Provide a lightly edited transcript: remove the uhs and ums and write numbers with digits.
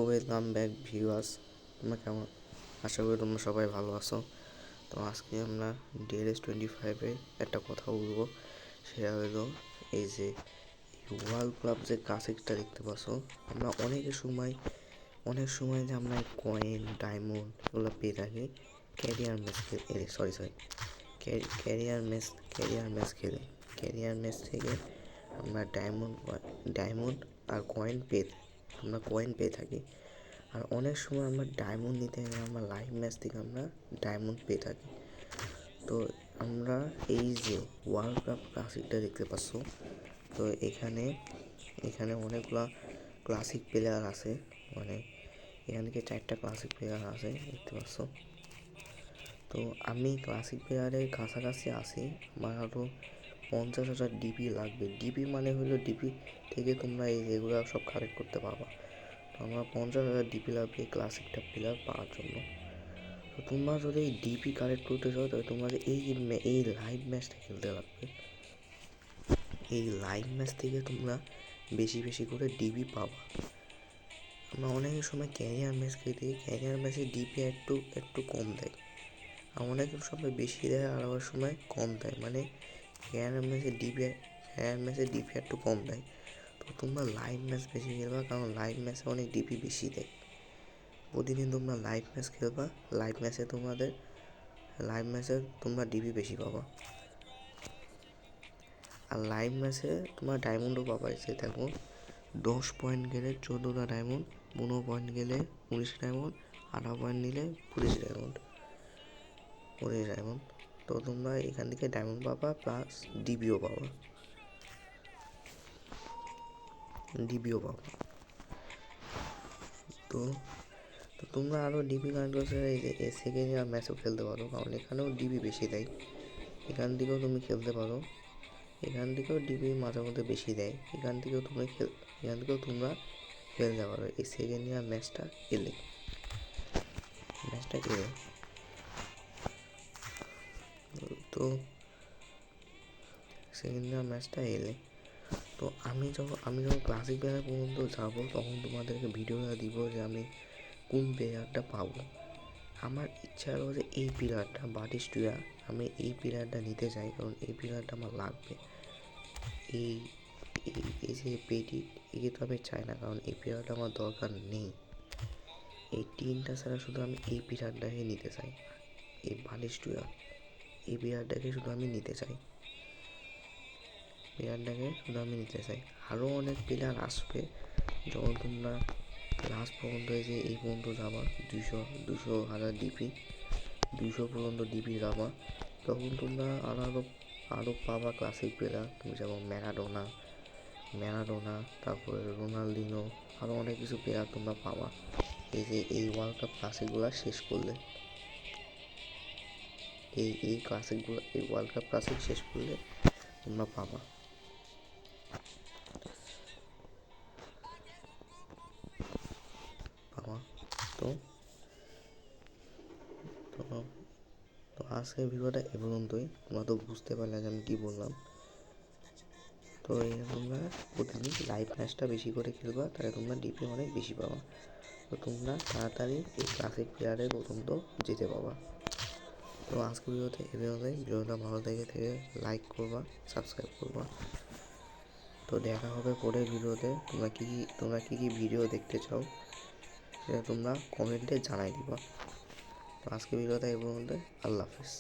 Welcome back viewers, তোমরা কেমন? আশা করি তোমরা সবাই ভালো আছো। তো আজকে আমরা DLS25-এ একটা কথা বলবো। সেটা হলো এই যে ওয়ার্ল্ড ক্লাব যে ক্লাসিকটা দেখতে পাচ্ছ, আমরা অনেক সময় যে আমরা কয়েন ডায়মন্ড এগুলো পেয়ে থাকি ক্যারিয়ার ম্যাচ থেকে আমরা ডায়মন্ড আর কয়েন পেয়ে থাকি। আর অনেক সময় আমরা ডায়মন্ড নিতে গেলে আমরা লাইভ ম্যাচ থেকে আমরা ডায়মন্ড পেয়ে থাকি। তো আমরা এই যে ওয়ার্ল্ড কাপ ক্লাসিকটা দেখতে পাচ্ছ, তো এখানে অনেকগুলা ক্লাসিক প্লেয়ার আছে, মানে এখান থেকে 4টা ক্লাসিক প্লেয়ার আছে দেখতে পাচ্ছ। তো আমি ক্লাসিক প্লেয়ারের কাছাকাছি আছি, আমার আরও 50,000 ডিপি লাগবে। ডিপি মানে হলো ডিপি থেকে তোমরা এই যেগুলো সব কালেক্ট করতে পারবা। তো আমার 50,000 ডিপি লাগবে ক্লাসিকটা প্লেয়ার পাওয়ার জন্য। তো তোমরা যদি এই ডিপি কালেক্ট করতে চাও তাহলে তোমাদের এই লাইভ ম্যাচটা খেলতে লাগবে। এই লাইভ ম্যাচ থেকে তোমরা বেশি করে ডিপি পাবা। আমরা অনেক সময় ক্যারিয়ার ম্যাচ খেলতে, ক্যারিয়ার ম্যাচে ডিপি একটু কম দেয়, আর অনেক সময় বেশি দেয়, আর আবার সময় কম দেয়। মানে ক্যারিয়ার ম্যাচে ডিপি একটু কম দেয়। তো তোমরা লাইভ ম্যাচ বেশি খেলবা, কারণ লাইভ ম্যাচে অনেক ডিপি বেশি দেয়। প্রতিদিন তোমরা লাইভ ম্যাচ খেলবা, লাইভ ম্যাচে তোমরা ডিপি বেশি পাবা। আর লাইভ ম্যাচে তোমরা ডায়মন্ডও পাবা। এসে দেখো 10 পয়েন্ট গেলে 14টা ডায়মন্ড, 15 পয়েন্ট গেলে 19 ডায়মন্ড, 18 পয়েন্ট নিলে 25 ডায়মন্ড। তো তোমরা এখান থেকে ডায়মন্ড পাবা প্লাস ডিবিও পাবা। তো তোমরা আরও ডিবি কানেক্ট করতে এই যে সেকেন্ড ইয়ার ম্যাচও খেলতে পারো, কারণ এখানেও ডিবি বেশি দেয়। এখান থেকেও তুমি খেলতে পারো, এখান থেকেও ডিবি মাঝে মধ্যে বেশি দেয়। এখান থেকেও তোমরা খেলতে পারো এই সেকেন্ড ইয়ার ম্যাচটা এলে। তো সেকেন্ড ইয়ার ম্যাচটা এলে তো আমি যখন ক্লাসিক প্লেয়ার পর্যন্ত যাবো, তখন তোমাদেরকে ভিডিওটা দিব যে আমি কোন প্লেয়ারটা পাবো। আমার ইচ্ছা হলো যে এই প্লেয়ারটা বাটিস্টুয়া, আমি এই প্লেয়ারটা নিতে চাই, কারণ এই প্লেয়ারটা আমার লাগবে। এই যে পেটি একে তো আমি চাই না, কারণ এই প্লেয়ারটা আমার দরকার নেই। এই 3টা ছাড়া শুধু আমি এই প্লেয়ারটাকে নিতে চাই, এই বাটিস্টুয়া, এই প্লেয়ারটাকে শুধু আমি নিতে চাই। আরও অনেক প্লেয়ার আসবে যখন তোমরা লাস্ট পর্যন্ত এই পর্যন্ত যাবা, 200,000 ডিপি, 200 পর্যন্ত ডিপি যাবা, তখন তোমরা আরও পাবা ক্লাসিক প্লেয়ার। তুমি যেমন ম্যারাডোনা, তারপরে রোনালদিনো, আরও অনেক কিছু প্লেয়ার তোমরা পাবা এই ওয়ার্ল্ড কাপ ক্লাসিকগুলো শেষ করলে। এই ওয়ার্ল্ড কাপ ক্লাসিক শেষ করলে তোমরা পাবা। তো আজকের ভিডিওটা এ পর্যন্তই। তোমরা তো বুঝতে পারলে যে আমি কী বললাম। তো তোমরা প্রতিদিন লাইভ ম্যাচটা বেশি করে খেলবা, তাহলে তোমরা ডিপি অনেক বেশি পাবা। তো তোমরা তাড়াতাড়ি এই ক্লাসিক প্লেয়ারে পর্যন্ত যেতে পাবা। তো আজকের ভিডিওতে এ পর্যন্তই। ভিডিওটা ভালো থেকে লাইক করবা, সাবস্ক্রাইব করবা। তো দেখা হবে পরের ভিডিওতে। তোমরা কি ভিডিও দেখতে চাও সেটা তোমরা কমেন্টে জানাই দিবা। তো আজকের ভিডিওটা এ পর্যন্ত। আল্লাহ হাফেজ।